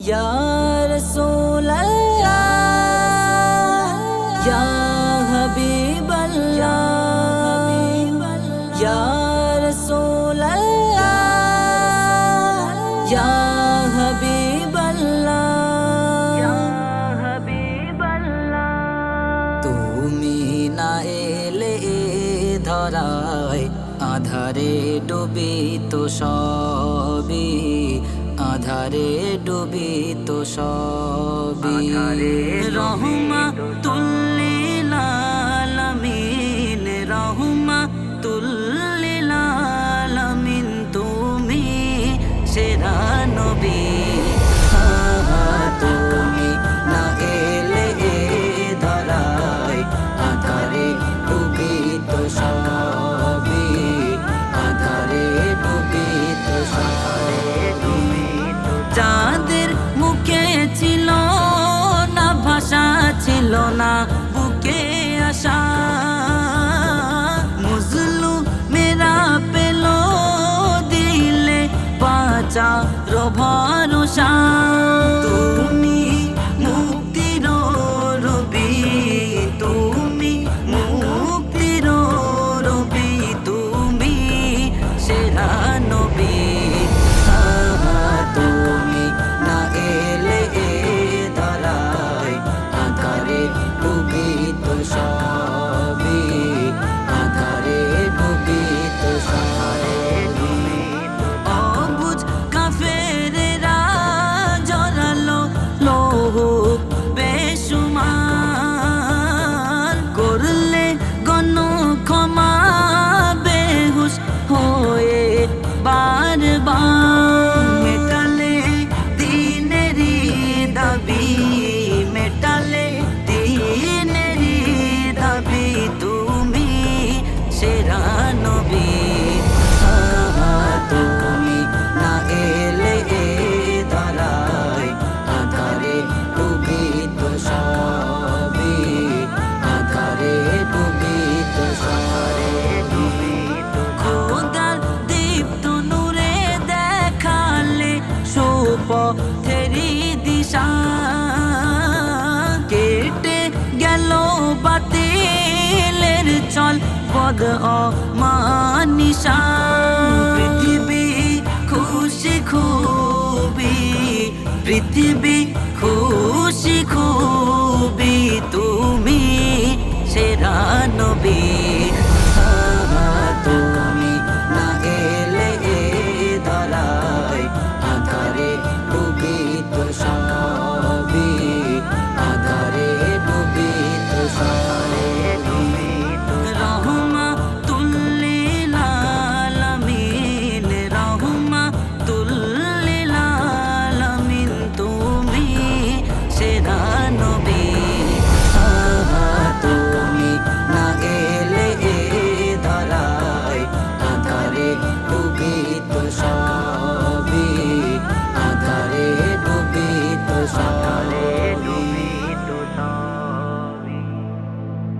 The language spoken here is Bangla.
या रसूल अल्लाह या हबीब अल्लाह या रसूल अल्लाह या हबीब अल्लाह তুমি না এলে ধরায় আধারে ডুবিত সবই আধারে ডুবিত সবই রহমাতুল লিল আলামিন রহমাতুল লিল আলামিন তুমি সেরা নবী তুমি না এলে ধরায় আধারে ডুবিত সবই আধারে ডুবিত যাদের মুখে ছিল না ভাষা ছিল না বুকে আশা মুজলু মেরা পেল দিলে বাঁচা ভরসা তুমি মুক্তির রবি তুমি মুক্তির রবি তুমি সেরা নবী তুমি না এলে ধরায় আধারে ডুবিত সবই আধারে ডুবিত সবই অবুঝ কাফেরেরা জড়ালো লৌহ বেশুমার করলে গণ ক্ষমা বেহুশ হয়ে বারবার মেটালে দিনেরই দাবি মেটালে দিনেরই দাবি তুমি সেরা নবী তুমি না এলে ধরায় আধারে ডুবিত সবই আধারে ডুবিত খোদার দীপ্ত নূরে দেখালে সুপথেরি দিশা কেটে গেল বাতিলের চল পদ অমানিসা পৃথিবী খুশি খুবই পৃথিবী খুশি খুবই তুমি সেরা নবী